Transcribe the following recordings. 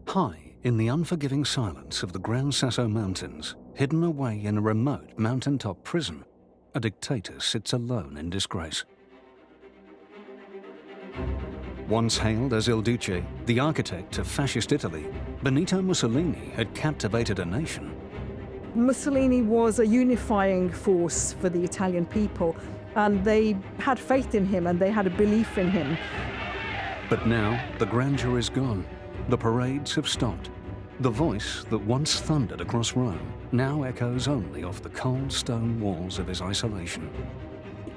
High in the unforgiving silence of the Gran Sasso Mountains, hidden away in a remote mountaintop prison, a dictator sits alone in disgrace. Once hailed as Il Duce, the architect of fascist Italy, Benito Mussolini had captivated a nation. Mussolini was a unifying force for the Italian people, and they had faith in him and they had a belief in him. But now the grandeur is gone. The parades have stopped. The voice that once thundered across Rome now echoes only off the cold stone walls of his isolation.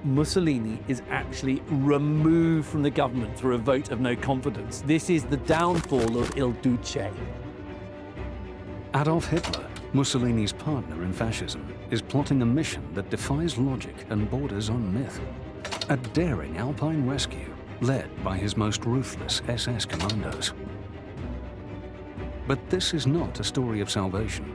Mussolini is actually removed from the government through a vote of no confidence. This is the downfall of Il Duce. Adolf Hitler, Mussolini's partner in fascism, is plotting a mission that defies logic and borders on myth. A daring Alpine rescue led by his most ruthless SS commandos. But this is not a story of salvation.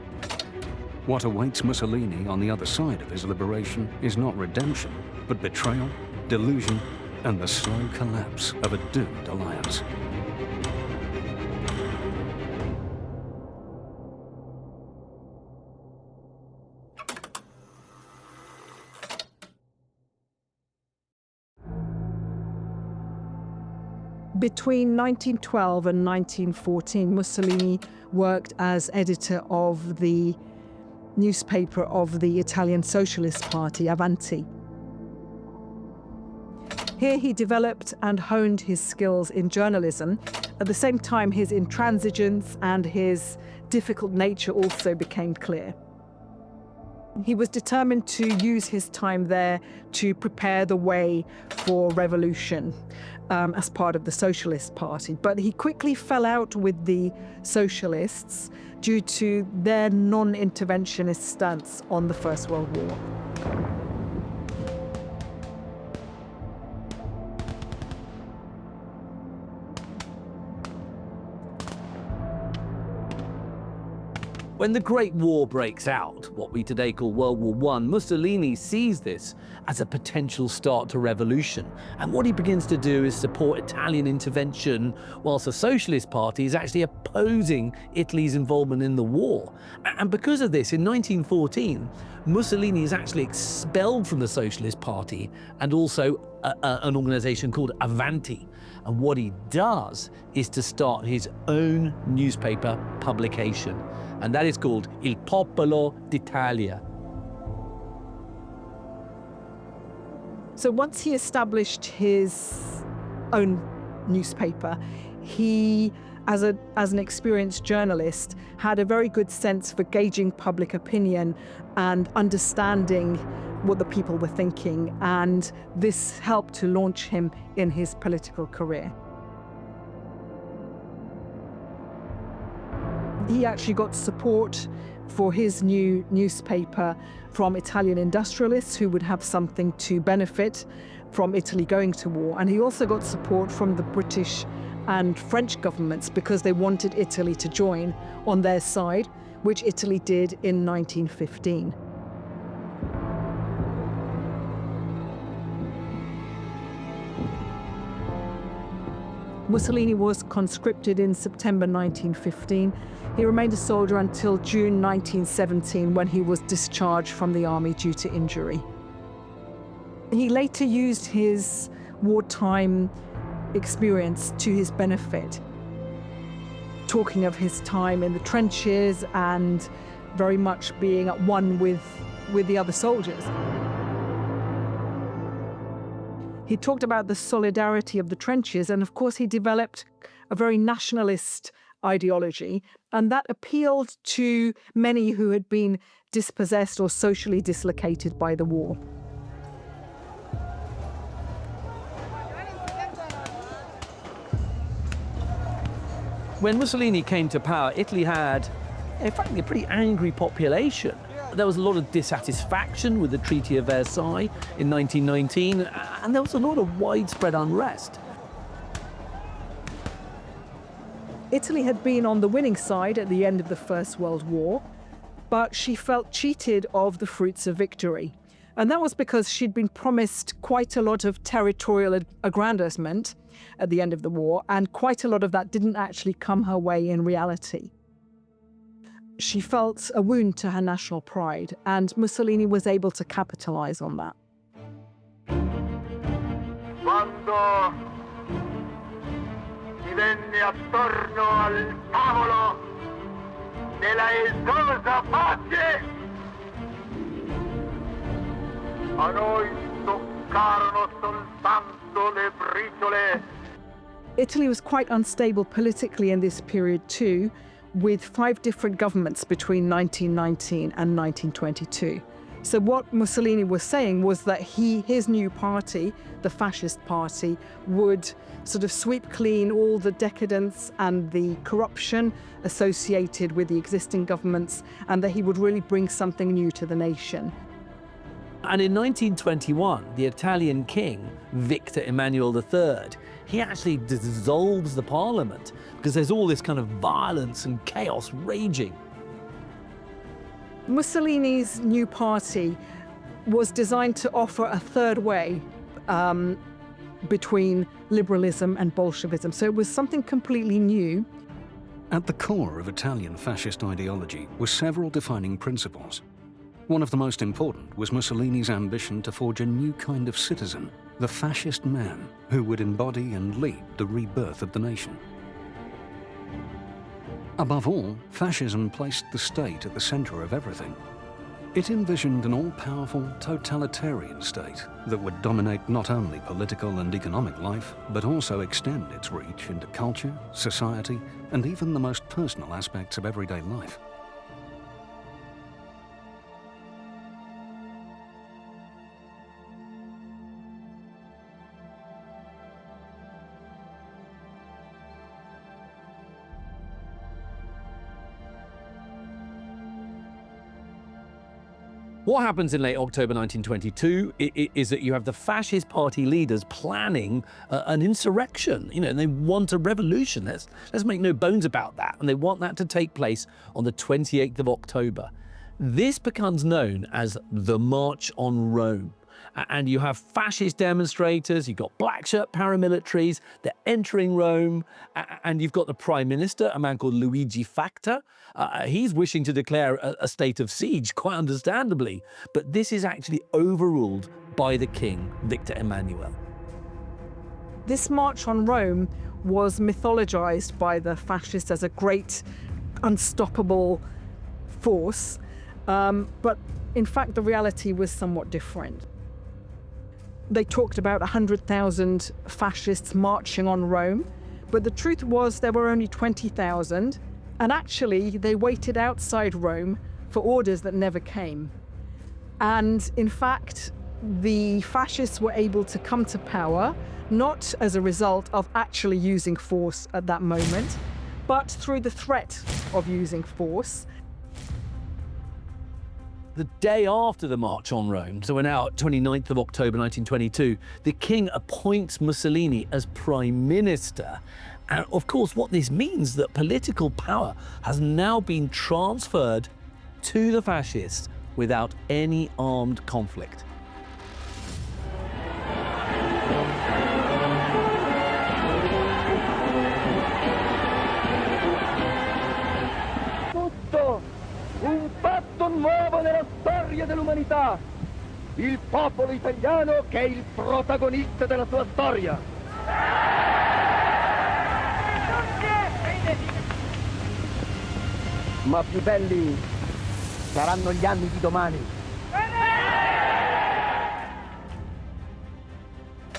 What awaits Mussolini on the other side of his liberation is not redemption, but betrayal, delusion, and the slow collapse of a doomed alliance. Between 1912 and 1914, Mussolini worked as editor of the newspaper of the Italian Socialist Party, Avanti. Here he developed and honed his skills in journalism. At the same time, his intransigence and his difficult nature also became clear. He was determined to use his time there to prepare the way for revolution as part of the Socialist Party. But he quickly fell out with the Socialists due to their non-interventionist stance on the First World War. When the Great War breaks out, what we today call World War I, Mussolini sees this as a potential start to revolution. And what he begins to do is support Italian intervention, whilst the Socialist Party is actually opposing Italy's involvement in the war. And because of this, in 1914, Mussolini is actually expelled from the Socialist Party and also an organization called Avanti. And what he does is to start his own newspaper publication, and that is called Il Popolo d'Italia. So once he established his own newspaper, he, as an experienced journalist, had a very good sense for gauging public opinion and understanding what the people were thinking, and this helped to launch him in his political career. He actually got support for his new newspaper from Italian industrialists who would have something to benefit from Italy going to war. And he also got support from the British and French governments because they wanted Italy to join on their side, which Italy did in 1915. Mussolini was conscripted in September 1915. He remained a soldier until June 1917, when he was discharged from the army due to injury. He later used his wartime experience to his benefit, talking of his time in the trenches and very much being at one with the other soldiers. He talked about the solidarity of the trenches, and of course he developed a very nationalist ideology, and that appealed to many who had been dispossessed or socially dislocated by the war. When Mussolini came to power, Italy had, frankly, a pretty angry population. There was a lot of dissatisfaction with the Treaty of Versailles in 1919, and there was a lot of widespread unrest. Italy had been on the winning side at the end of the First World War, but she felt cheated of the fruits of victory. And that was because she'd been promised quite a lot of territorial aggrandizement at the end of the war, and quite a lot of that didn't actually come her way in reality. She felt a wound to her national pride, and Mussolini was able to capitalize on that. Quando si venne attorno al tavolo della esosa pace, a noi toccarono soltanto le briciole. Italy was quite unstable politically in this period too, with 5 different governments between 1919 and 1922. So what Mussolini was saying was that his new party, the Fascist Party, would sort of sweep clean all the decadence and the corruption associated with the existing governments, and that he would really bring something new to the nation. And in 1921, the Italian king, Victor Emmanuel III, he actually dissolves the parliament because there's all this kind of violence and chaos raging. Mussolini's new party was designed to offer a third way between liberalism and Bolshevism. So it was something completely new. At the core of Italian fascist ideology were several defining principles. One of the most important was Mussolini's ambition to forge a new kind of citizen, the fascist man, who would embody and lead the rebirth of the nation. Above all, fascism placed the state at the center of everything. It envisioned an all-powerful, totalitarian state that would dominate not only political and economic life, but also extend its reach into culture, society, and even the most personal aspects of everyday life. What happens in late October 1922 is that you have the Fascist Party leaders planning an insurrection. You know, and they want a revolution. Let's make no bones about that. And they want that to take place on the 28th of October. This becomes known as the March on Rome. And you have fascist demonstrators, you've got black shirt paramilitaries, they're entering Rome, and you've got the Prime Minister, a man called Luigi Facta. He's wishing to declare a state of siege, quite understandably, but this is actually overruled by the king, Victor Emmanuel. This march on Rome was mythologized by the fascists as a great, unstoppable force, but in fact the reality was somewhat different. They talked about 100,000 fascists marching on Rome, but the truth was there were only 20,000, and actually they waited outside Rome for orders that never came. And in fact, the fascists were able to come to power, not as a result of actually using force at that moment, but through the threat of using force. The day after the March on Rome, so we're now at 29th of October 1922, the king appoints Mussolini as prime minister. And of course, what this means that political power has now been transferred to the fascists without any armed conflict. Un fatto nuovo nella storia dell'umanità. Il popolo italiano che è il protagonista della sua storia. Ma più belli saranno gli anni di domani.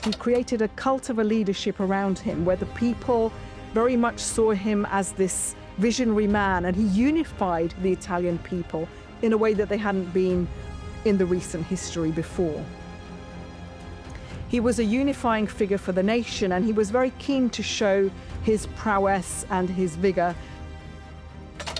He created a cult of a leadership around him where the people very much saw him as this visionary man, and he unified the Italian people in a way that they hadn't been in the recent history before. He was a unifying figure for the nation, and he was very keen to show his prowess and his vigor.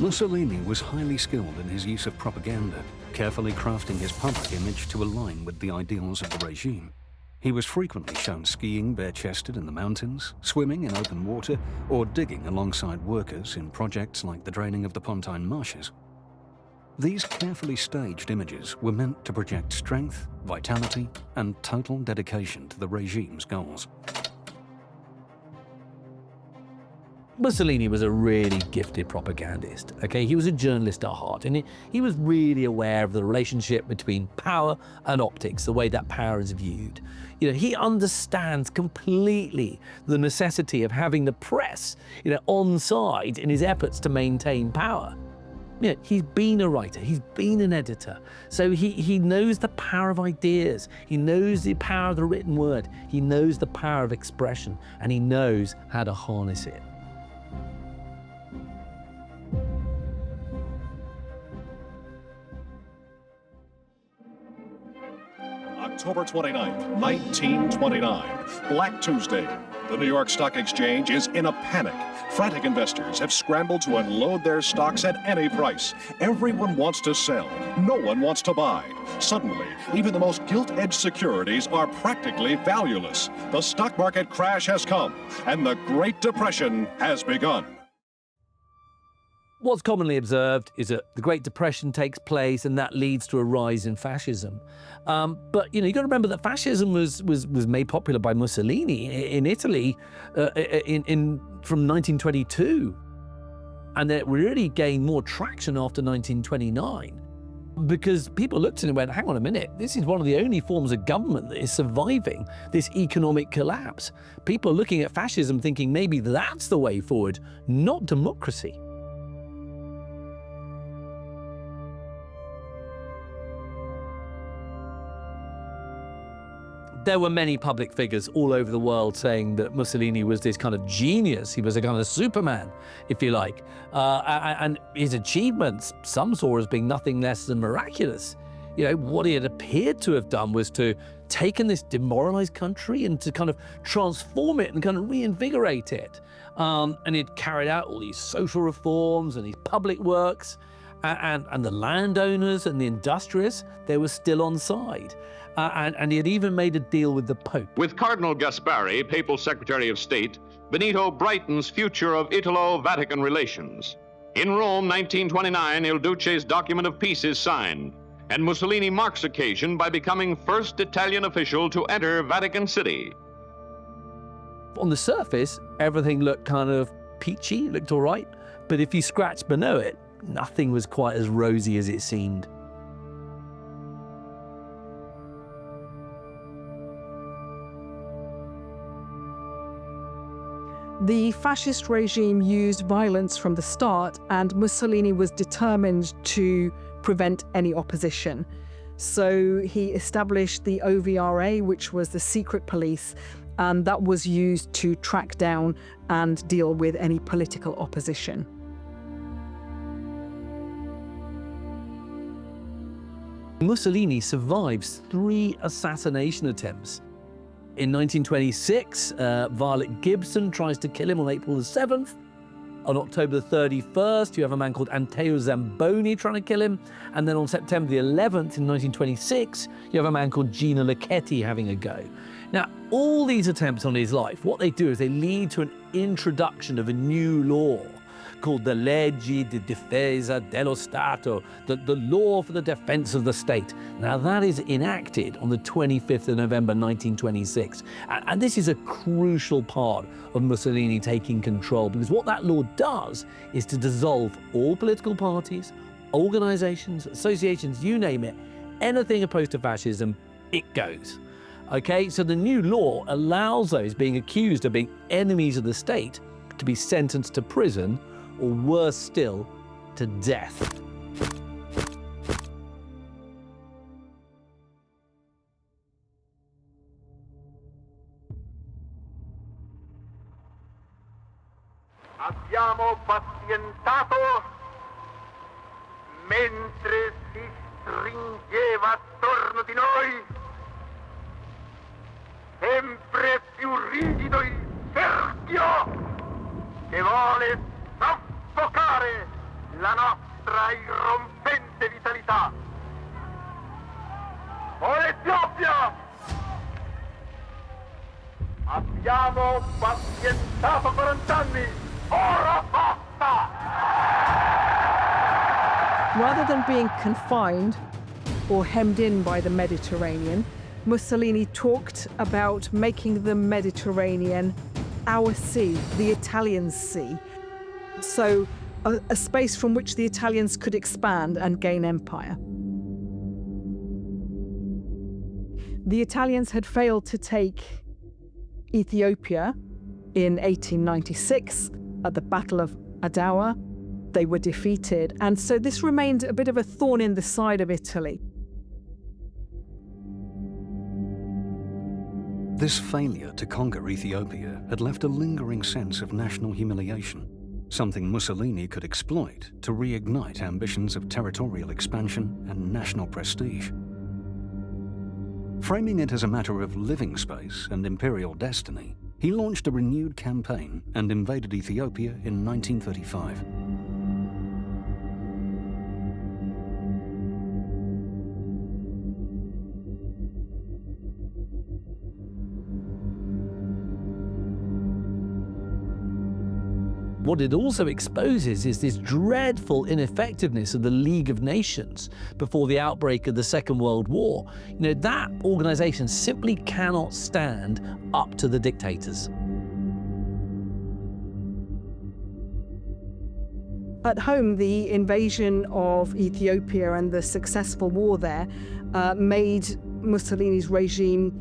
Mussolini was highly skilled in his use of propaganda, carefully crafting his public image to align with the ideals of the regime. He was frequently shown skiing bare-chested in the mountains, swimming in open water, or digging alongside workers in projects like the draining of the Pontine marshes. These carefully staged images were meant to project strength, vitality, and total dedication to the regime's goals. Mussolini was a really gifted propagandist, okay? He was a journalist at heart, and he was really aware of the relationship between power and optics, the way that power is viewed. You know, he understands completely the necessity of having the press, on side in his efforts to maintain power. He's been a writer, he's been an editor, so he knows the power of ideas, he knows the power of the written word, he knows the power of expression, and he knows how to harness it. October 29th, 1929, Black Tuesday. The New York Stock Exchange is in a panic. Frantic investors have scrambled to unload their stocks at any price. Everyone wants to sell. No one wants to buy. Suddenly, even the most gilt-edged securities are practically valueless. The stock market crash has come, and the Great Depression has begun. What's commonly observed is that the Great Depression takes place and that leads to a rise in fascism. But you've got to remember that fascism was made popular by Mussolini in Italy from 1922. And it really gained more traction after 1929 because people looked at it and went, hang on a minute, this is one of the only forms of government that is surviving this economic collapse. People are looking at fascism thinking maybe that's the way forward, not democracy. There were many public figures all over the world saying that Mussolini was this kind of genius. He was a kind of Superman, if you like. And his achievements, some saw as being nothing less than miraculous. What he had appeared to have done was to taken this demoralized country and to kind of transform it and kind of reinvigorate it. And he'd carried out all these social reforms and these public works. And the landowners and the industrialists, they were still on side. And he had even made a deal with the Pope. With Cardinal Gaspari, Papal Secretary of State, Benito brightens future of Italo-Vatican relations. In Rome, 1929, Il Duce's document of peace is signed, and Mussolini marks occasion by becoming first Italian official to enter Vatican City. On the surface, everything looked kind of peachy, looked all right, but if you scratched below it, nothing was quite as rosy as it seemed. The fascist regime used violence from the start, and Mussolini was determined to prevent any opposition. So he established the OVRA, which was the secret police, and that was used to track down and deal with any political opposition. Mussolini survives 3 assassination attempts. In 1926, Violet Gibson tries to kill him on April the 7th. On October the 31st, you have a man called Anteo Zamboni trying to kill him. And then on September the 11th in 1926, you have a man called Gino Lecchetti having a go. Now, all these attempts on his life, what they do is they lead to an introduction of a new law called the Legge di Difesa dello Stato, the law for the defense of the state. Now that is enacted on the 25th of November 1926. And this is a crucial part of Mussolini taking control, because what that law does is to dissolve all political parties, organizations, associations, you name it, anything opposed to fascism, it goes. Okay, so the new law allows those being accused of being enemies of the state to be sentenced to prison, or worse still, to death. Abbiamo pazientato mentre si stringeva attorno di noi sempre più rigido il cerchio che vuole soffocare la nostra irrompente vitalità. O l'Etiopia! Abbiamo pazientato 40 anni, ora basta! Rather than being confined or hemmed in by the Mediterranean, Mussolini talked about making the Mediterranean our sea, the Italians' sea. So a space from which the Italians could expand and gain empire. The Italians had failed to take Ethiopia in 1896 at the Battle of Adowa. They were defeated, and so this remained a bit of a thorn in the side of Italy. This failure to conquer Ethiopia had left a lingering sense of national humiliation, something Mussolini could exploit to reignite ambitions of territorial expansion and national prestige. Framing it as a matter of living space and imperial destiny, he launched a renewed campaign and invaded Ethiopia in 1935. What it also exposes is this dreadful ineffectiveness of the League of Nations before the outbreak of the Second World War. That organization simply cannot stand up to the dictators. At home, the invasion of Ethiopia and the successful war there made Mussolini's regime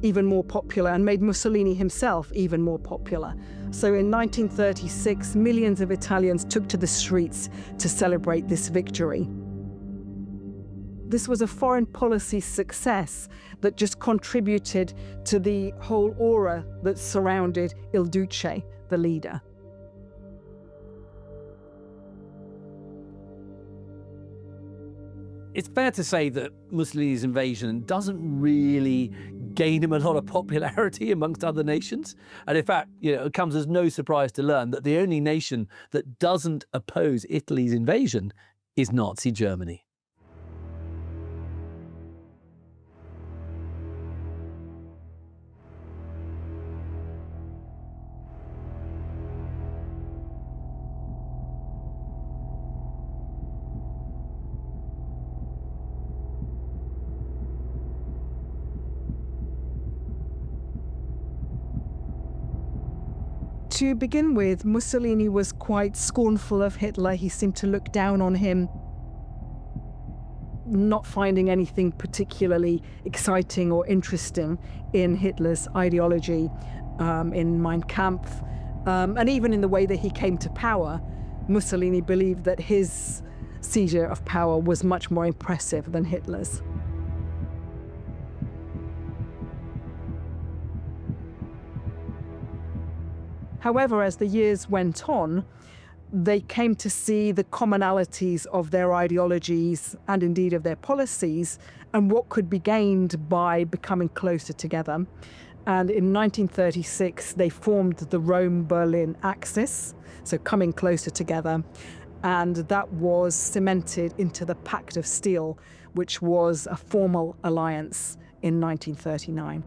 even more popular and made Mussolini himself even more popular. So in 1936, millions of Italians took to the streets to celebrate this victory. This was a foreign policy success that just contributed to the whole aura that surrounded Il Duce, the leader. It's fair to say that Mussolini's invasion doesn't really gain him a lot of popularity amongst other nations. And in fact, it comes as no surprise to learn that the only nation that doesn't oppose Italy's invasion is Nazi Germany. To begin with, Mussolini was quite scornful of Hitler. He seemed to look down on him, not finding anything particularly exciting or interesting in Hitler's ideology, in Mein Kampf, and even in the way that he came to power. Mussolini believed that his seizure of power was much more impressive than Hitler's. However, as the years went on, they came to see the commonalities of their ideologies and indeed of their policies and what could be gained by becoming closer together. And in 1936, they formed the Rome-Berlin Axis, so coming closer together. And that was cemented into the Pact of Steel, which was a formal alliance in 1939.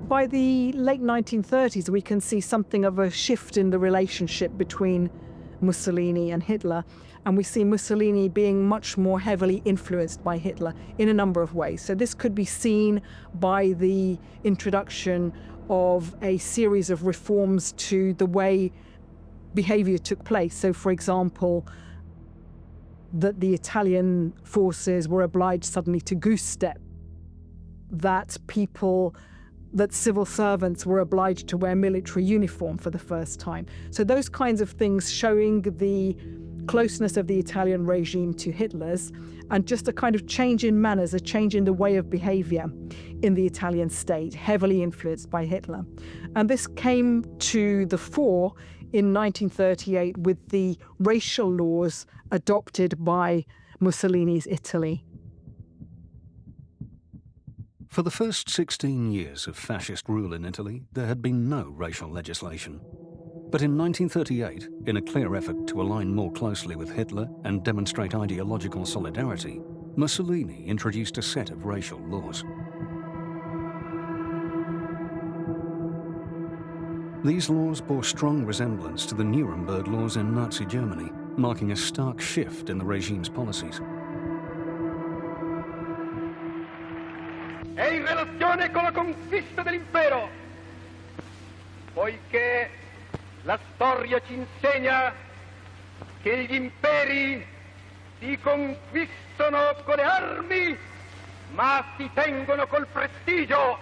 By the late 1930s, we can see something of a shift in the relationship between Mussolini and Hitler, and we see Mussolini being much more heavily influenced by Hitler in a number of ways. So this could be seen by the introduction of a series of reforms to the way behavior took place. So, for example, that the Italian forces were obliged suddenly to goose step, that civil servants were obliged to wear military uniform for the first time. So those kinds of things showing the closeness of the Italian regime to Hitler's, and just a kind of change in manners, a change in the way of behavior in the Italian state, heavily influenced by Hitler. And this came to the fore in 1938 with the racial laws adopted by Mussolini's Italy. For the first 16 years of fascist rule in Italy, there had been no racial legislation. But in 1938, in a clear effort to align more closely with Hitler and demonstrate ideological solidarity, Mussolini introduced a set of racial laws. These laws bore strong resemblance to the Nuremberg laws in Nazi Germany, marking a stark shift in the regime's policies. È in relazione con la conquista dell'impero, poiché la storia ci insegna che gli imperi si conquistano con le armi, ma si tengono col prestigio.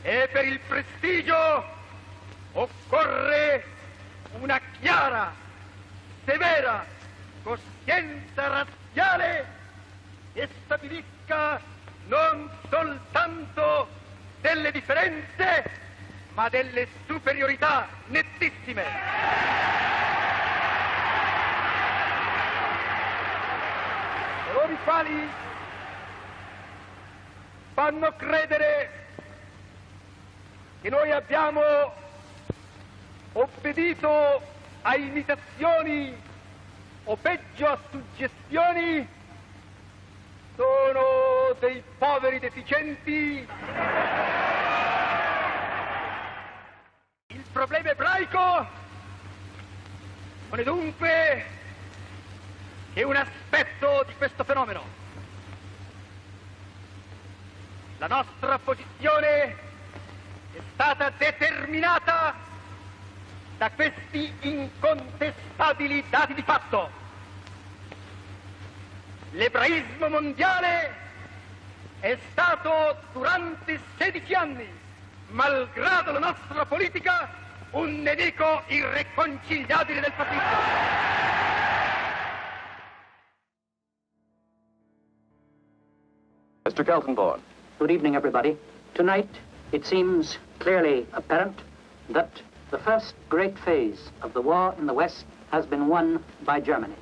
E per il prestigio occorre una chiara, severa coscienza razziale che stabilisca non soltanto delle differenze, ma delle superiorità nettissime. Coloro i quali fanno credere che noi abbiamo obbedito a imitazioni o peggio a suggestioni sono dei poveri deficienti. Il problema ebraico non è dunque che un aspetto di questo fenomeno. La nostra posizione è stata determinata da questi incontestabili dati di fatto. L'ebraismo mondiale è stato durante 16 anni, malgrado la nostra politica, un nemico irreconciliabile del fascismo. Mr. Kaltenborn. Good evening, everybody. Tonight, it seems clearly apparent that the first great phase of the war in the West has been won by Germany.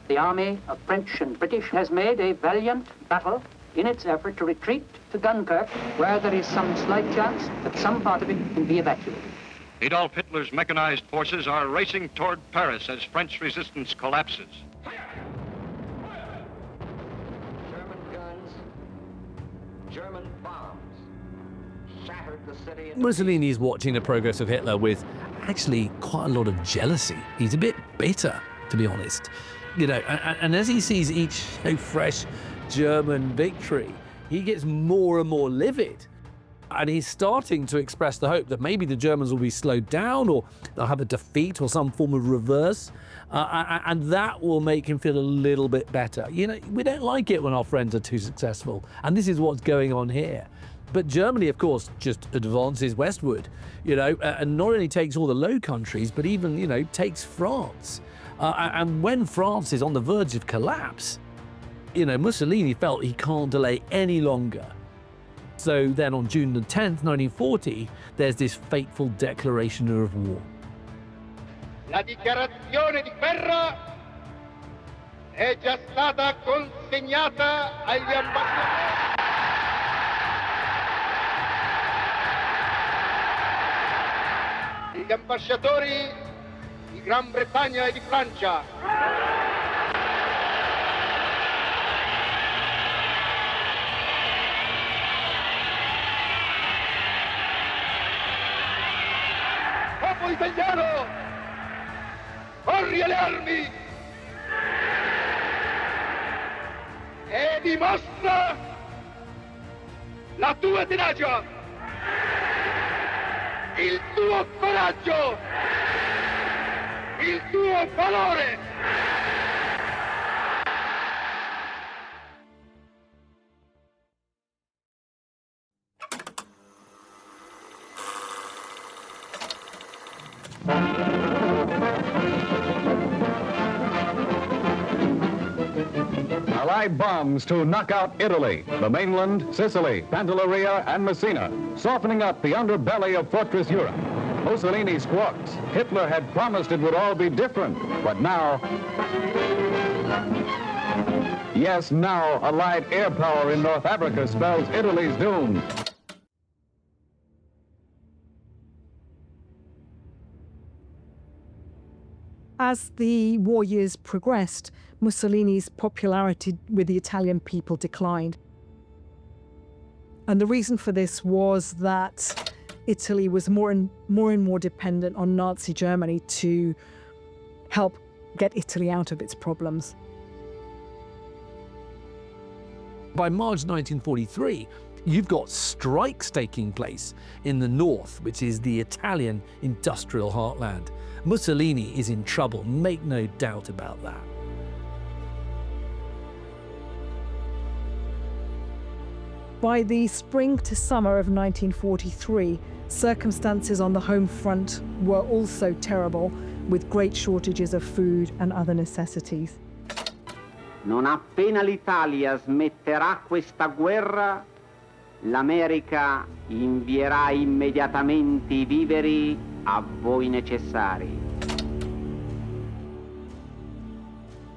The army of French and British has made a valiant battle in its effort to retreat to Dunkirk, where there is some slight chance that some part of it can be evacuated. Adolf Hitler's mechanized forces are racing toward Paris as French resistance collapses. German guns, German bombs shattered the city. Mussolini's watching the progress of Hitler with actually quite a lot of jealousy. He's a bit bitter, to be honest. You know, and as he sees each fresh German victory, he gets more and more livid. And he's starting to express the hope that maybe the Germans will be slowed down or they'll have a defeat or some form of reverse. And that will make him feel a little bit better. You know, we don't like it when our friends are too successful. And this is what's going on here. But Germany, of course, just advances westward, you know, and not only takes all the Low Countries, but even, you know, takes France. And when France is on the verge of collapse, you know, Mussolini felt he can't delay any longer. So then on June the 10th, 1940, there's this fateful declaration of war. La dichiarazione di guerra è già stata consegnata agli ambasciatori. Gli ambasciatori di Gran Bretagna e di Francia. Popolo italiano, corri alle armi e dimostra la tua tenacia, il tuo coraggio, il tuo valore. Allied bombs to knock out Italy, the mainland, Sicily, Pantelleria, and Messina, softening up the underbelly of Fortress Europe. Mussolini squawks. Hitler had promised it would all be different, but now... Yes, now Allied air power in North Africa spells Italy's doom. As the war years progressed, Mussolini's popularity with the Italian people declined. And the reason for this was that Italy was more and more dependent on Nazi Germany to help get Italy out of its problems. By March 1943, you've got strikes taking place in the north, which is the Italian industrial heartland. Mussolini is in trouble, make no doubt about that. By the spring to summer of 1943, circumstances on the home front were also terrible, with great shortages of food and other necessities. Non appena l'Italia smetterà questa guerra, l'America invierà immediatamente I viveri a voi necessari.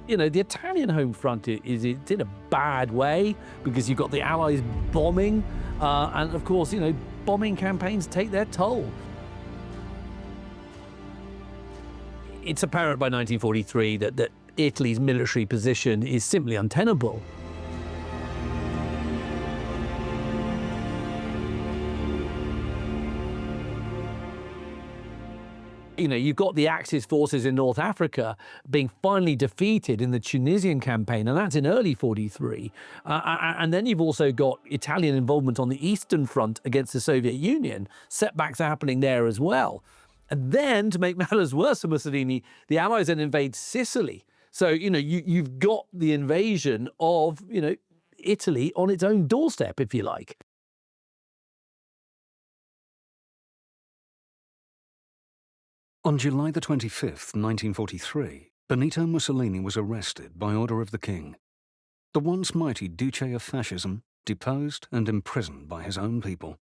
You know, the Italian home front is in a bad way because you've got the Allies bombing, and of course, you know, bombing campaigns take their toll. It's apparent by 1943 that Italy's military position is simply untenable. You know, you've got the Axis forces in North Africa being finally defeated in the Tunisian campaign, and that's in early 43. And then you've also got Italian involvement on the Eastern Front against the Soviet Union. Setbacks are happening there as well. And then, to make matters worse for Mussolini, the Allies then invade Sicily. So, you know, you've got the invasion of, you know, Italy on its own doorstep, if you like. On July the 25th, 1943, Benito Mussolini was arrested by order of the king. The once mighty Duce of Fascism, deposed and imprisoned by his own people.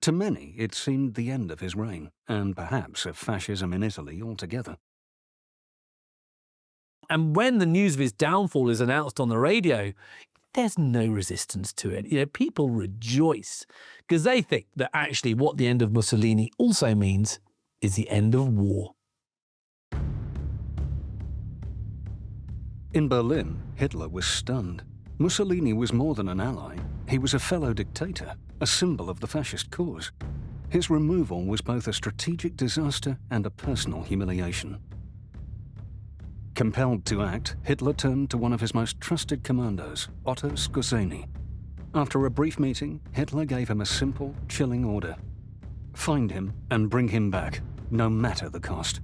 To many, it seemed the end of his reign, and perhaps of fascism in Italy altogether. And when the news of his downfall is announced on the radio, there's no resistance to it. You know, people rejoice because they think that actually what the end of Mussolini also means is the end of war. In Berlin, Hitler was stunned. Mussolini was more than an ally. He was a fellow dictator, a symbol of the fascist cause. His removal was both a strategic disaster and a personal humiliation. Compelled to act, Hitler turned to one of his most trusted commandos, Otto Skorzeny. After a brief meeting, Hitler gave him a simple, chilling order. Find him and bring him back, no matter the cost.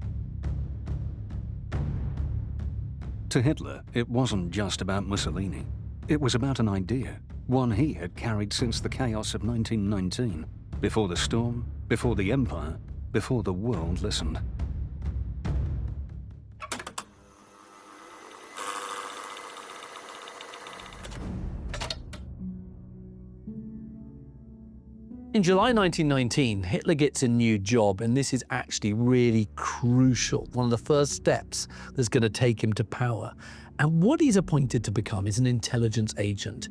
To Hitler, it wasn't just about Mussolini. It was about an idea, one he had carried since the chaos of 1919, before the storm, before the empire, before the world listened. In July 1919, Hitler gets a new job, and this is actually really crucial, one of the first steps that's going to take him to power. And what he's appointed to become is an intelligence agent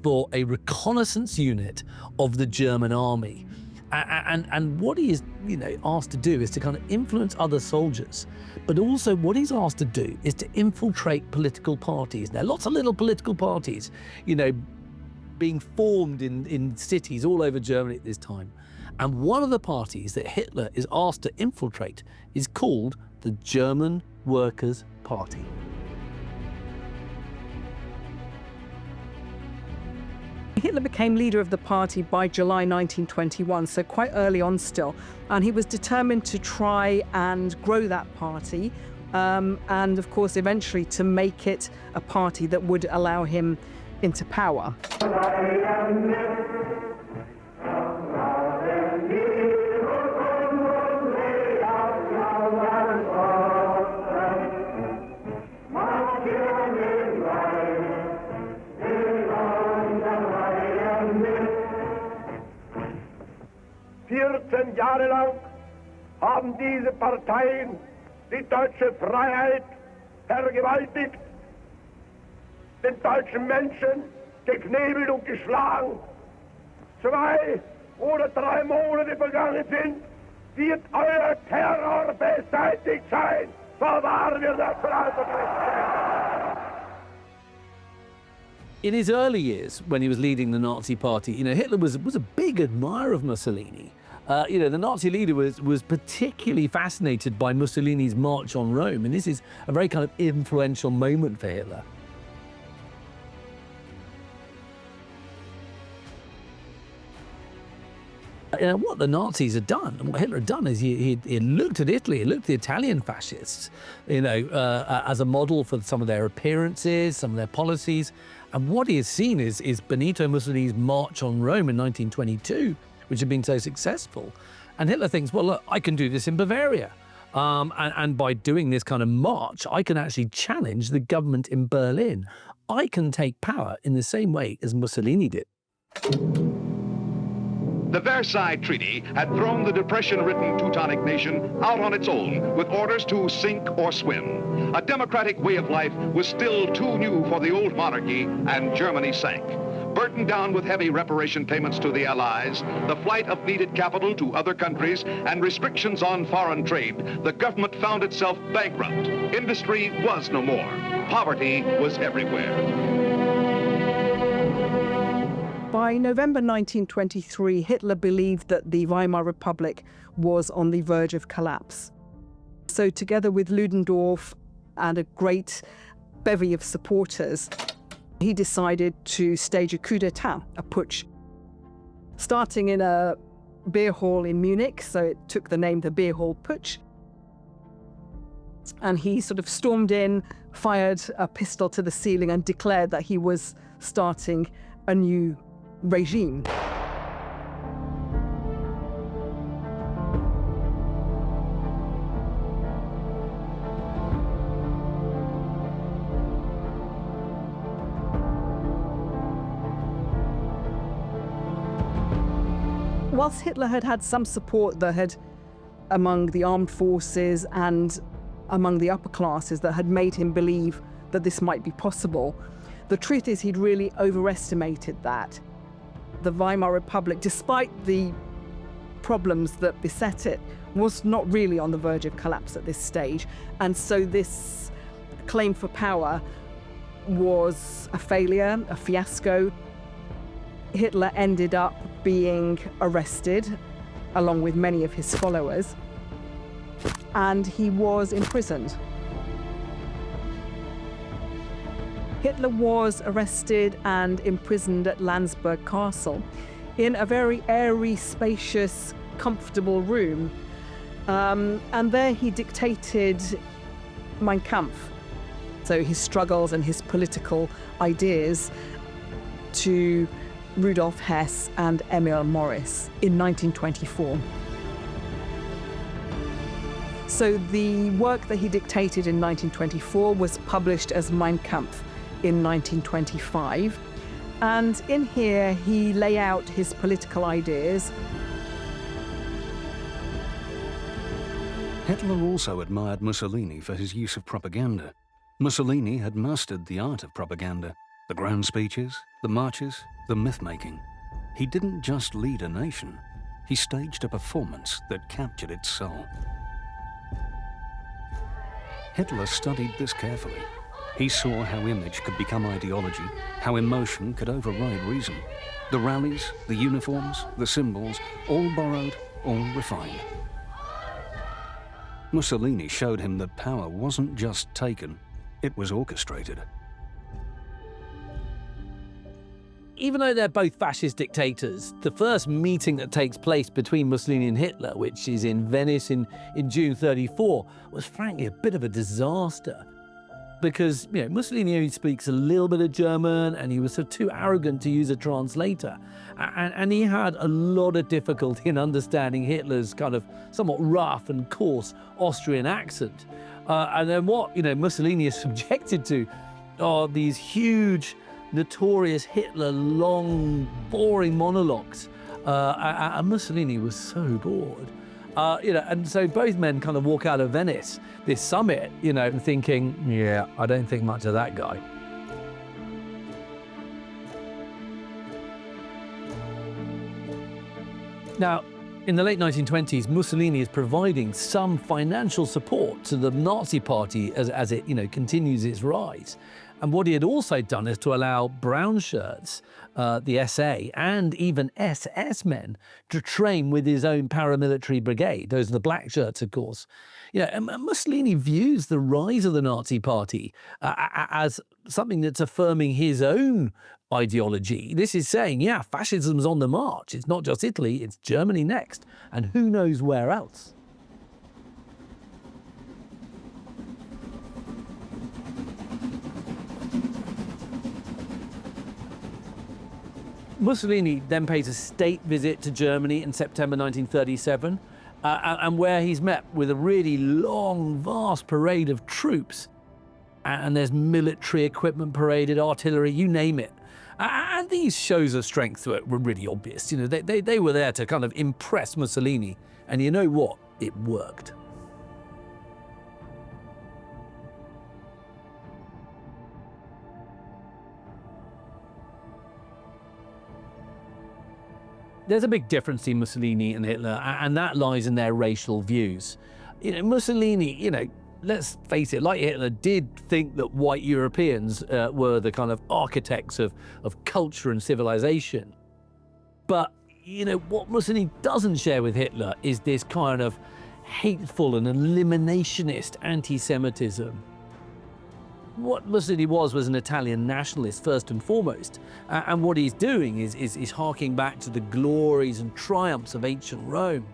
for a reconnaissance unit of the German army. And what he is, you know, asked to do is to kind of influence other soldiers, but also what he's asked to do is to infiltrate political parties. There are lots of little political parties, you know, being formed in cities all over Germany at this time. And one of the parties that Hitler is asked to infiltrate is called the German Workers' Party. Hitler became leader of the party by July 1921, so quite early on still, and he was determined to try and grow that party, and of course eventually to make it a party that would allow him into power. Jahre lang haben diese Parteien die deutsche Freiheit vergewaltigt, den deutschen Menschen geknebelt und geschlagen. 2 oder 3 Monate vergangen sind, wird euer Terror beseitigt sein. So wahr wir das Verantwortlichkeit. In his early years, when he was leading the Nazi party, you know, Hitler was a big admirer of Mussolini. The Nazi leader was particularly fascinated by Mussolini's march on Rome, and this is a very kind of influential moment for Hitler. What the Nazis had done, and what Hitler had done, is he looked at Italy, he looked at the Italian fascists, as a model for some of their appearances, some of their policies. And what he has seen is Benito Mussolini's march on Rome in 1922, which had been so successful. And Hitler thinks, well, look, I can do this in Bavaria. And by doing this kind of march, I can actually challenge the government in Berlin. I can take power in the same way as Mussolini did. The Versailles Treaty had thrown the depression-ridden Teutonic nation out on its own with orders to sink or swim. A democratic way of life was still too new for the old monarchy, and Germany sank. Burdened down with heavy reparation payments to the Allies, the flight of needed capital to other countries, and restrictions on foreign trade, the government found itself bankrupt. Industry was no more. Poverty was everywhere. By November 1923, Hitler believed that the Weimar Republic was on the verge of collapse. So together with Ludendorff and a great bevy of supporters, he decided to stage a coup d'etat, a putsch, starting in a beer hall in Munich, so it took the name the Beer Hall Putsch. And he sort of stormed in, fired a pistol to the ceiling and declared that he was starting a new regime. Whilst Hitler had had some support among the armed forces and among the upper classes that had made him believe that this might be possible, the truth is he'd really overestimated that. The Weimar Republic, despite the problems that beset it, was not really on the verge of collapse at this stage. And so this claim for power was a failure, a fiasco. Hitler ended up being arrested, along with many of his followers, and he was imprisoned. Hitler was arrested and imprisoned at Landsberg Castle in a very airy, spacious, comfortable room. And there he dictated Mein Kampf, so his struggles and his political ideas, to Rudolf Hess and Emil Morris in 1924. So the work that he dictated in 1924 was published as Mein Kampf in 1925, and in here he lay out his political ideas. Hitler also admired Mussolini for his use of propaganda. Mussolini had mastered the art of propaganda, the grand speeches, the marches, the myth-making. He didn't just lead a nation, he staged a performance that captured its soul. Hitler studied this carefully. He saw how image could become ideology, how emotion could override reason. The rallies, the uniforms, the symbols, all borrowed, all refined. Mussolini showed him that power wasn't just taken, it was orchestrated. Even though they're both fascist dictators, the first meeting that takes place between Mussolini and Hitler, which is in Venice in June 1934, was frankly a bit of a disaster. Because Mussolini only speaks a little bit of German, and he was sort of too arrogant to use a translator. And he had a lot of difficulty in understanding Hitler's kind of somewhat rough and coarse Austrian accent. And then what Mussolini is subjected to are these huge, notorious Hitler long, boring monologues. And Mussolini was so bored. And so both men kind of walk out of Venice, this summit, thinking, yeah, I don't think much of that guy. Now, in the late 1920s, Mussolini is providing some financial support to the Nazi Party as it continues its rise. And what he had also done is to allow brown shirts, the SA, and even SS men to train with his own paramilitary brigade. Those are the black shirts, of course. You know, and Mussolini views the rise of the Nazi Party as something that's affirming his own ideology. This is saying, yeah, fascism's on the march. It's not just Italy, it's Germany next, and who knows where else. Mussolini then pays a state visit to Germany in September 1937, and where he's met with a really long, vast parade of troops. And there's military equipment paraded, artillery, you name it. And these shows of strength were really obvious. You know, they were there to kind of impress Mussolini. And you know what? It worked. There's a big difference between Mussolini and Hitler, and that lies in their racial views. You know, Mussolini, you know, let's face it, like Hitler, did think that white Europeans were the kind of architects of culture and civilization. But, you know, what Mussolini doesn't share with Hitler is this kind of hateful and eliminationist anti-Semitism. What Mussolini was an Italian nationalist first and foremost, and what he's doing is harking back to the glories and triumphs of ancient Rome.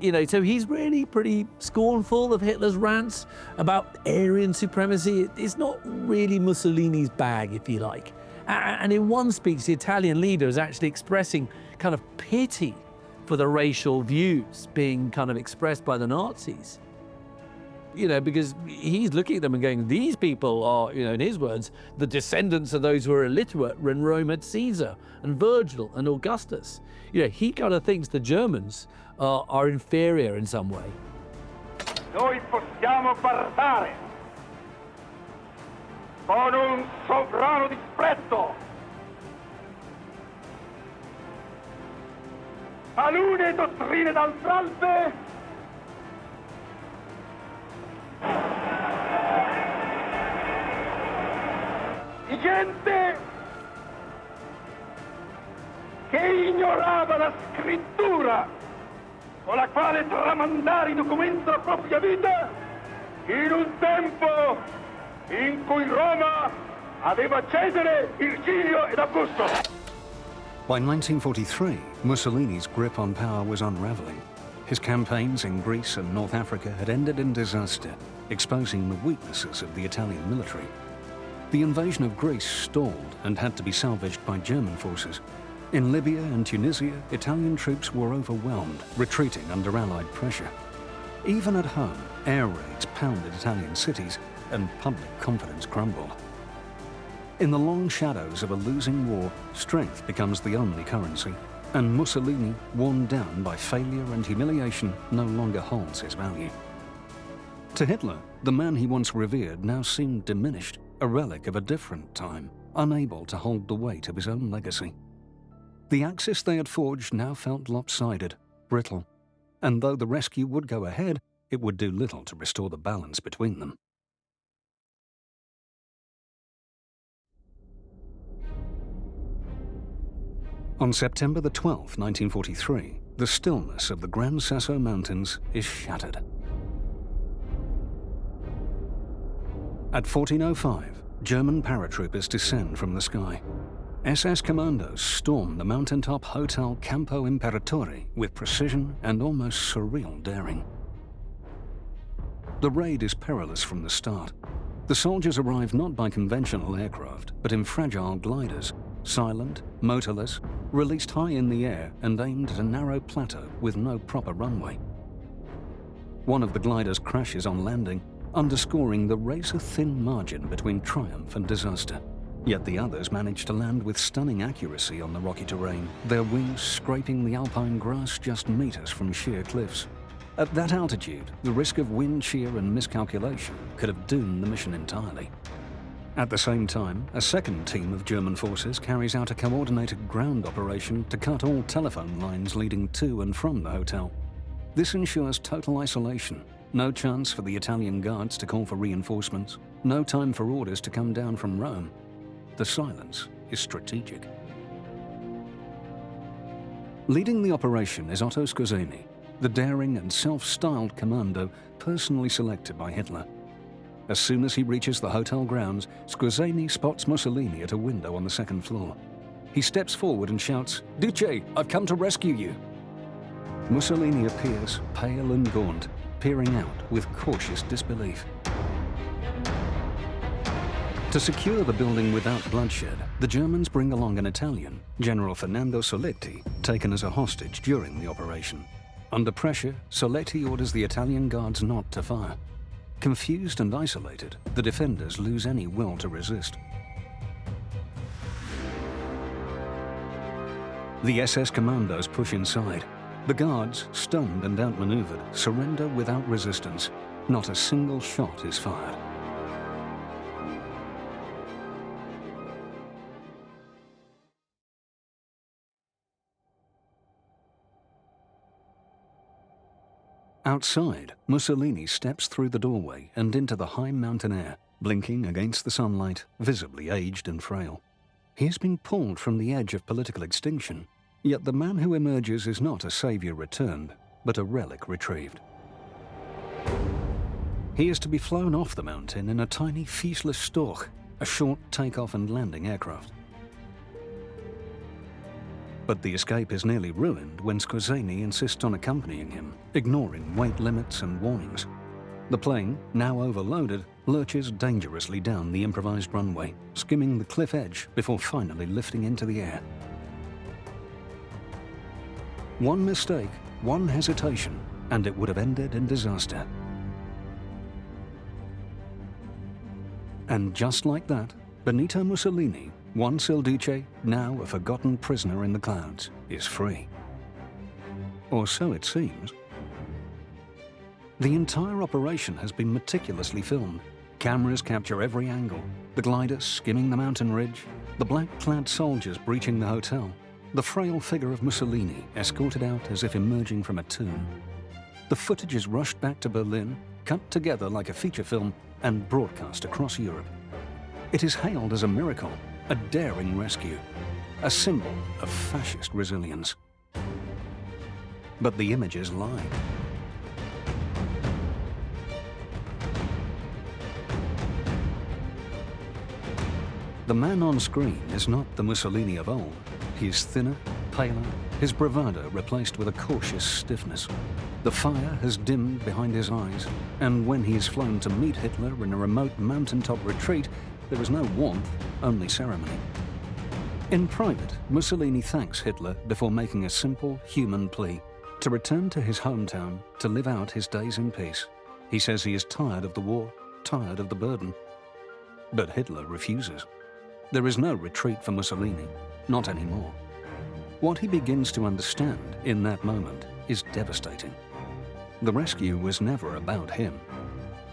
You know, so he's really pretty scornful of Hitler's rants about Aryan supremacy. It's not really Mussolini's bag, if you like. And in one speech, the Italian leader is actually expressing kind of pity for the racial views being kind of expressed by the Nazis. You know, because he's looking at them and going, these people are, you know, in his words, the descendants of those who were illiterate when Rome had Caesar and Virgil and Augustus. You know, he kind of thinks the Germans are inferior in some way. Noi possiamo guardare con un sovrano disprezzo talune dottrine d'Altralpe di gente che ignorava la scrittura con la quale tramandare i documenti della propria vita in un tempo in cui Roma aveva Cesare, Virgilio ed Augusto. By 1943, Mussolini's grip on power was unraveling. His campaigns in Greece and North Africa had ended in disaster, exposing the weaknesses of the Italian military. The invasion of Greece stalled and had to be salvaged by German forces. In Libya and Tunisia, Italian troops were overwhelmed, retreating under Allied pressure. Even at home, air raids pounded Italian cities and public confidence crumbled. In the long shadows of a losing war, strength becomes the only currency, and Mussolini, worn down by failure and humiliation, no longer holds his value. To Hitler, the man he once revered now seemed diminished, a relic of a different time, unable to hold the weight of his own legacy. The axis they had forged now felt lopsided, brittle, and though the rescue would go ahead, it would do little to restore the balance between them. On September the 12th, 1943, the stillness of the Gran Sasso Mountains is shattered. At 14:05, German paratroopers descend from the sky. SS commandos storm the mountaintop hotel Campo Imperatore with precision and almost surreal daring. The raid is perilous from the start. The soldiers arrive not by conventional aircraft, but in fragile gliders, silent, motorless, released high in the air and aimed at a narrow plateau with no proper runway. One of the gliders crashes on landing, underscoring the razor-thin margin between triumph and disaster. Yet the others manage to land with stunning accuracy on the rocky terrain, their wings scraping the alpine grass just meters from sheer cliffs. At that altitude, the risk of wind shear and miscalculation could have doomed the mission entirely. At the same time, a second team of German forces carries out a coordinated ground operation to cut all telephone lines leading to and from the hotel. This ensures total isolation, no chance for the Italian guards to call for reinforcements, No time for orders to come down from Rome. The silence is strategic. Leading the operation is Otto Skorzeny, the daring and self-styled commando personally selected by Hitler. As soon as he reaches the hotel grounds, Skorzeny spots Mussolini at a window on the second floor. He steps forward and shouts, "Duce, I've come to rescue you." Mussolini appears, pale and gaunt, peering out with cautious disbelief. To secure the building without bloodshed, the Germans bring along an Italian, General Fernando Soletti, taken as a hostage during the operation. Under pressure, Soletti orders the Italian guards not to fire. Confused and isolated, the defenders lose any will to resist. The SS commandos push inside. The guards, stunned and outmaneuvered, surrender without resistance. Not a single shot is fired. Outside, Mussolini steps through the doorway and into the high mountain air, blinking against the sunlight, visibly aged and frail. He has been pulled from the edge of political extinction, yet the man who emerges is not a savior returned, but a relic retrieved. He is to be flown off the mountain in a tiny Fieseler Storch, a short takeoff and landing aircraft. But the escape is nearly ruined when Skorzeny insists on accompanying him, ignoring weight limits and warnings. The plane, now overloaded, lurches dangerously down the improvised runway, skimming the cliff edge before finally lifting into the air. One mistake, one hesitation, and it would have ended in disaster. And just like that, Benito Mussolini, once Il Duce, now a forgotten prisoner in the clouds, is free. Or so it seems. The entire operation has been meticulously filmed. Cameras capture every angle. The glider skimming the mountain ridge, the black-clad soldiers breaching the hotel, the frail figure of Mussolini escorted out as if emerging from a tomb. The footage is rushed back to Berlin, cut together like a feature film, and broadcast across Europe. It is hailed as a miracle, a daring rescue, a symbol of fascist resilience. But the images lie. The man on screen is not the Mussolini of old. He is thinner, paler, his bravado replaced with a cautious stiffness. The fire has dimmed behind his eyes, and when he is flown to meet Hitler in a remote mountaintop retreat, there is no warmth, only ceremony. In private, Mussolini thanks Hitler before making a simple, human plea: to return to his hometown, to live out his days in peace. He says he is tired of the war, tired of the burden. But Hitler refuses. There is no retreat for Mussolini, not anymore. What he begins to understand in that moment is devastating. The rescue was never about him.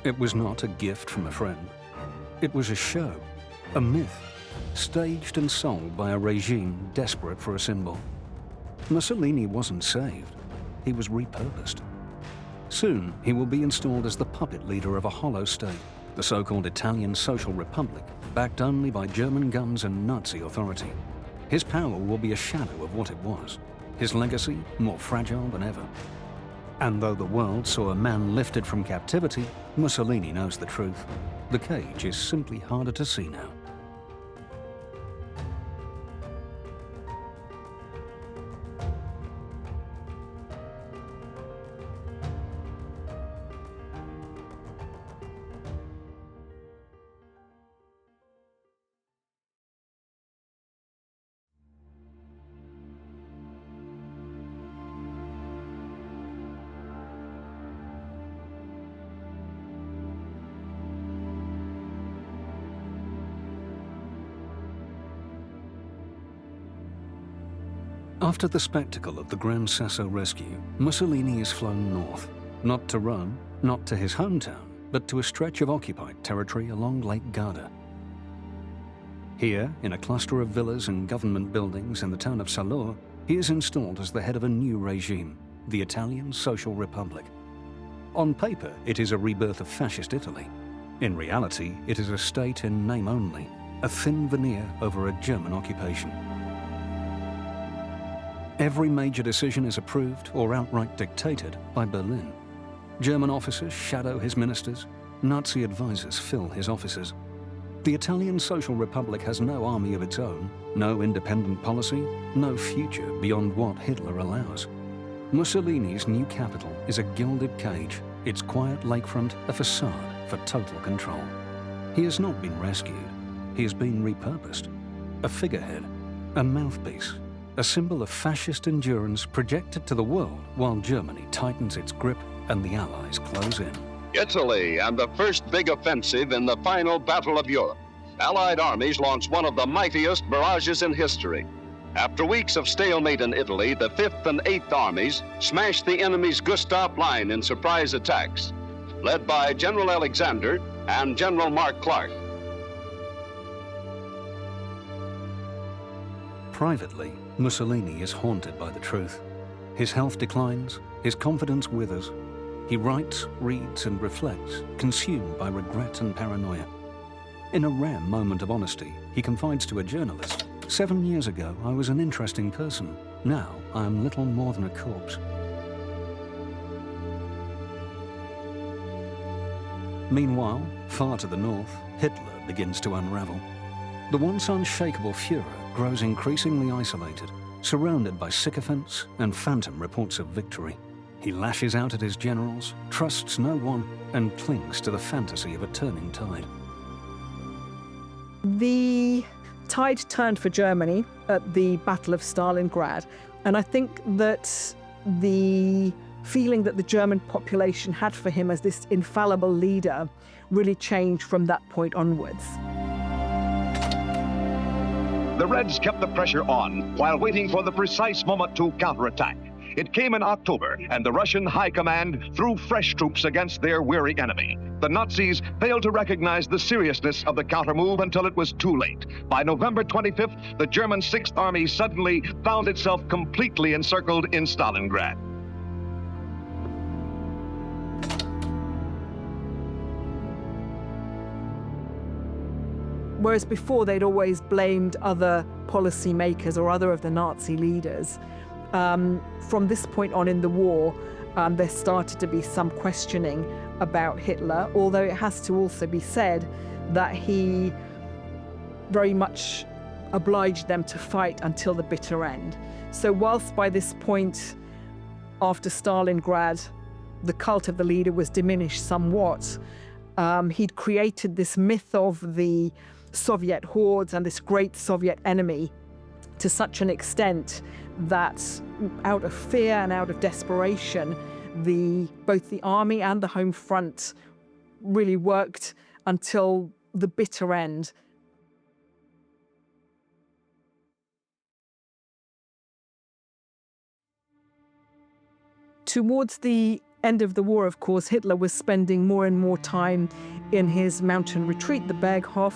It was not a gift from a friend. It was a show, a myth, staged and sold by a regime desperate for a symbol. Mussolini wasn't saved. He was repurposed. Soon, he will be installed as the puppet leader of a hollow state, the so-called Italian Social Republic, backed only by German guns and Nazi authority. His power will be a shadow of what it was, his legacy more fragile than ever. And though the world saw a man lifted from captivity, Mussolini knows the truth. The cage is simply harder to see now. After the spectacle of the Gran Sasso rescue, Mussolini is flown north, not to Rome, not to his hometown, but to a stretch of occupied territory along Lake Garda. Here, in a cluster of villas and government buildings in the town of Salò, he is installed as the head of a new regime, the Italian Social Republic. On paper, it is a rebirth of fascist Italy. In reality, it is a state in name only, a thin veneer over a German occupation. Every major decision is approved or outright dictated by Berlin. German officers shadow his ministers, Nazi advisors fill his offices. The Italian Social Republic has no army of its own, no independent policy, no future beyond what Hitler allows. Mussolini's new capital is a gilded cage, its quiet lakefront a facade for total control. He has not been rescued. He has been repurposed. A figurehead, a mouthpiece, a symbol of fascist endurance projected to the world while Germany tightens its grip and the Allies close in. Italy and the first big offensive in the final battle of Europe. Allied armies launched one of the mightiest barrages in history. After weeks of stalemate in Italy, the 5th and 8th Armies smashed the enemy's Gustav Line in surprise attacks, led by General Alexander and General Mark Clark. Privately, Mussolini is haunted by the truth. His health declines, his confidence withers. He writes, reads, and reflects, consumed by regret and paranoia. In a rare moment of honesty, he confides to a journalist, 7 years ago, I was an interesting person. Now, I am little more than a corpse. Meanwhile, far to the north, Hitler begins to unravel. The once unshakable Führer grows increasingly isolated, surrounded by sycophants and phantom reports of victory. He lashes out at his generals, trusts no one, and clings to the fantasy of a turning tide. The tide turned for Germany at the Battle of Stalingrad, and I think that the feeling that the German population had for him as this infallible leader really changed from that point onwards. The Reds kept the pressure on while waiting for the precise moment to counterattack. It came in October, and the Russian High Command threw fresh troops against their weary enemy. The Nazis failed to recognize the seriousness of the countermove until it was too late. By November 25th, the German 6th Army suddenly found itself completely encircled in Stalingrad. Whereas before they'd always blamed other policymakers or other of the Nazi leaders, from this point on in the war, there started to be some questioning about Hitler, although it has to also be said that he very much obliged them to fight until the bitter end. So whilst by this point, after Stalingrad, the cult of the leader was diminished somewhat, he'd created this myth of the Soviet hordes and this great Soviet enemy to such an extent that out of fear and out of desperation, both the army and the home front really worked until the bitter end. Towards the end of the war, of course, Hitler was spending more and more time in his mountain retreat, the Berghof,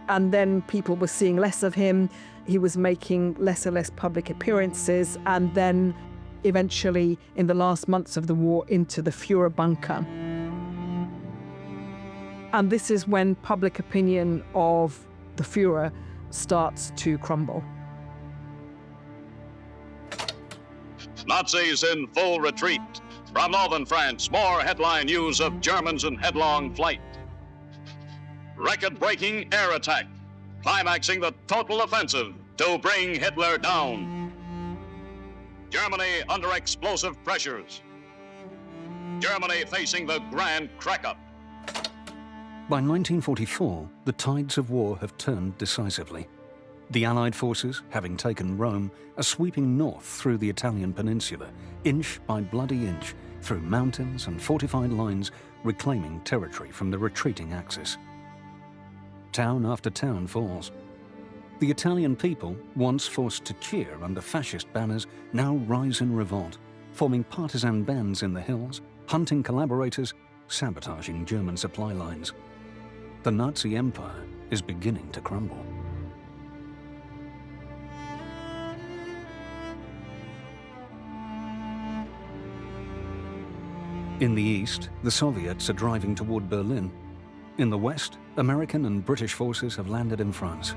and then people were seeing less of him. He was making less and less public appearances, and then eventually, in the last months of the war, into the Führer bunker. And this is when public opinion of the Führer starts to crumble. Nazis in full retreat. From northern France, more headline news of Germans in headlong flight. Record-breaking air attack, climaxing the total offensive to bring Hitler down. Germany under explosive pressures. Germany facing the grand crack-up. By 1944, the tides of war have turned decisively. The Allied forces, having taken Rome, are sweeping north through the Italian peninsula, inch by bloody inch, through mountains and fortified lines, reclaiming territory from the retreating Axis. Town after town falls. The Italian people, once forced to cheer under fascist banners, now rise in revolt, forming partisan bands in the hills, hunting collaborators, sabotaging German supply lines. The Nazi Empire is beginning to crumble. In the east, the Soviets are driving toward Berlin. In the West, American and British forces have landed in France.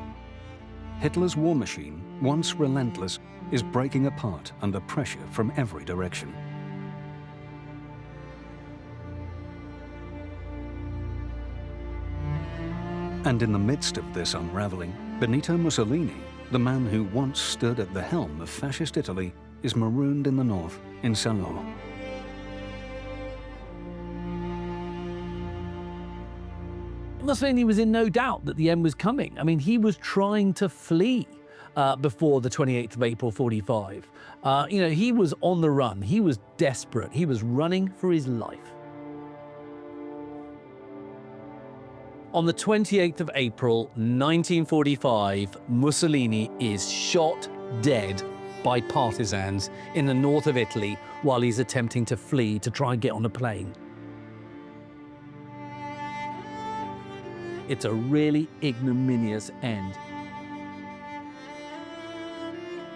Hitler's war machine, once relentless, is breaking apart under pressure from every direction. And in the midst of this unraveling, Benito Mussolini, the man who once stood at the helm of fascist Italy, is marooned in the north, in Salò. Mussolini was in no doubt that the end was coming. I mean, he was trying to flee before the 28th of April 45. He was on the run. He was desperate. He was running for his life. On the 28th of April, 1945, Mussolini is shot dead by partisans in the north of Italy while he's attempting to flee to try and get on a plane. It's a really ignominious end.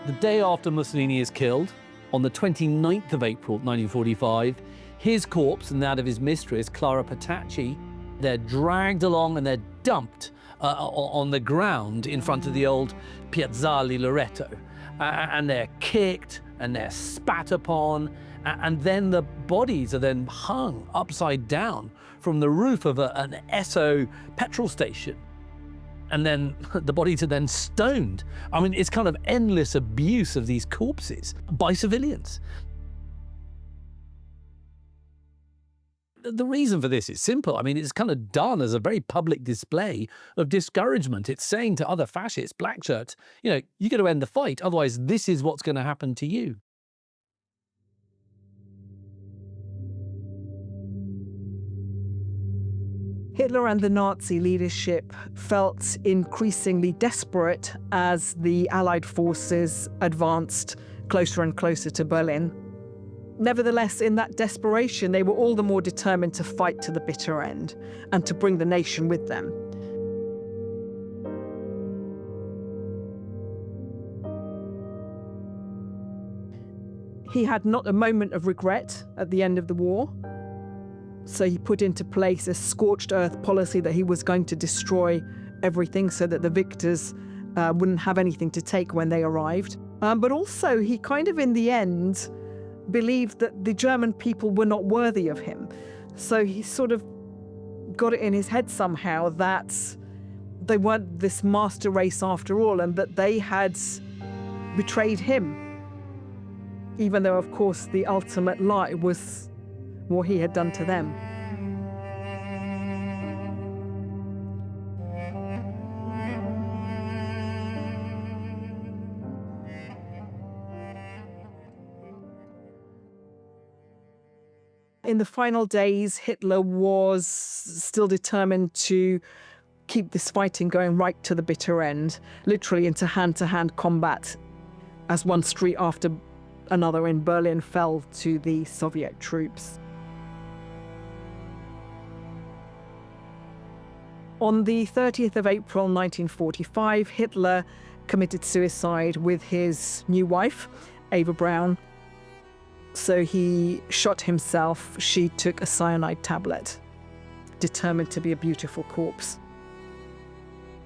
The day after Mussolini is killed, on the 29th of April 1945, his corpse and that of his mistress, Clara Petacci, they're dragged along and they're dumped on the ground in front of the old Piazzale Loreto. And they're kicked and they're spat upon, and then the bodies are then hung upside down from the roof of an Esso petrol station. And then the bodies are then stoned. I mean, it's kind of endless abuse of these corpses by civilians. The reason for this is simple. I mean, it's kind of done as a very public display of discouragement. It's saying to other fascists, black shirts, you got to end the fight, otherwise this is what's going to happen to you. Hitler and the Nazi leadership felt increasingly desperate as the Allied forces advanced closer and closer to Berlin. Nevertheless, in that desperation, they were all the more determined to fight to the bitter end and to bring the nation with them. He had not a moment of regret at the end of the war. So he put into place a scorched earth policy that he was going to destroy everything so that the victors wouldn't have anything to take when they arrived. But also he kind of, in the end, believed that the German people were not worthy of him. So he sort of got it in his head somehow that they weren't this master race after all, and that they had betrayed him. Even though, of course, the ultimate lie was what he had done to them. In the final days, Hitler was still determined to keep this fighting going right to the bitter end, literally into hand-to-hand combat, as one street after another in Berlin fell to the Soviet troops. On the 30th of April 1945, Hitler committed suicide with his new wife, Eva Braun. So he shot himself. She took a cyanide tablet, determined to be a beautiful corpse.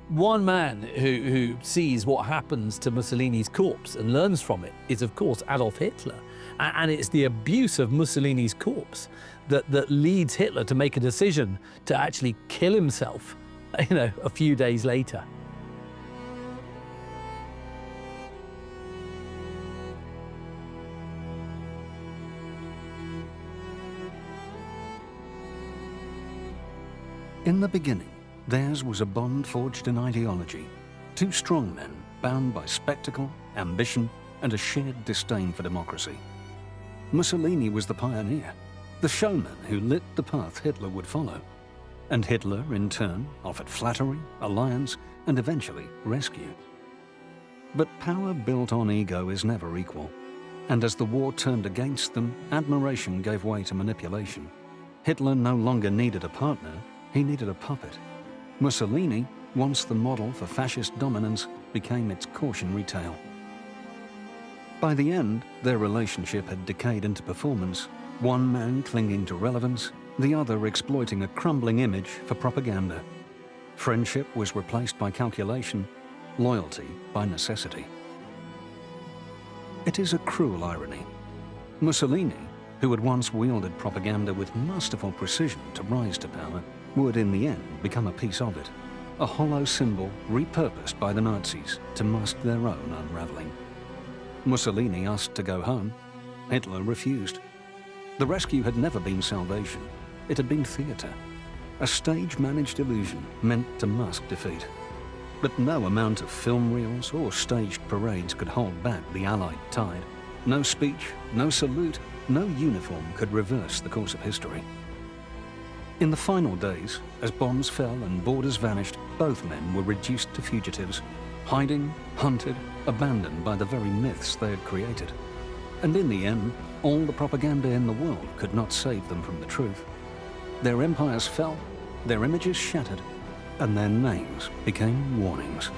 One man who sees what happens to Mussolini's corpse and learns from it is, of course, Adolf Hitler. And it's the abuse of Mussolini's corpse that leads Hitler to make a decision to actually kill himself, a few days later. In the beginning, theirs was a bond forged in ideology. Two strong men bound by spectacle, ambition, and a shared disdain for democracy. Mussolini was the pioneer, the showman who lit the path Hitler would follow. And Hitler, in turn, offered flattery, alliance, and eventually rescue. But power built on ego is never equal. And as the war turned against them, admiration gave way to manipulation. Hitler no longer needed a partner, he needed a puppet. Mussolini, once the model for fascist dominance, became its cautionary tale. By the end, their relationship had decayed into performance, one man clinging to relevance, the other exploiting a crumbling image for propaganda. Friendship was replaced by calculation, loyalty by necessity. It is a cruel irony. Mussolini, who had once wielded propaganda with masterful precision to rise to power, would in the end become a piece of it, a hollow symbol repurposed by the Nazis to mask their own unraveling. Mussolini asked to go home. Hitler refused. The rescue had never been salvation. It had been theatre, a stage-managed illusion meant to mask defeat. But no amount of film reels or staged parades could hold back the Allied tide. No speech, no salute, no uniform could reverse the course of history. In the final days, as bombs fell and borders vanished, both men were reduced to fugitives, hiding, hunted, abandoned by the very myths they had created. And in the end, all the propaganda in the world could not save them from the truth. Their empires fell, their images shattered, and their names became warnings.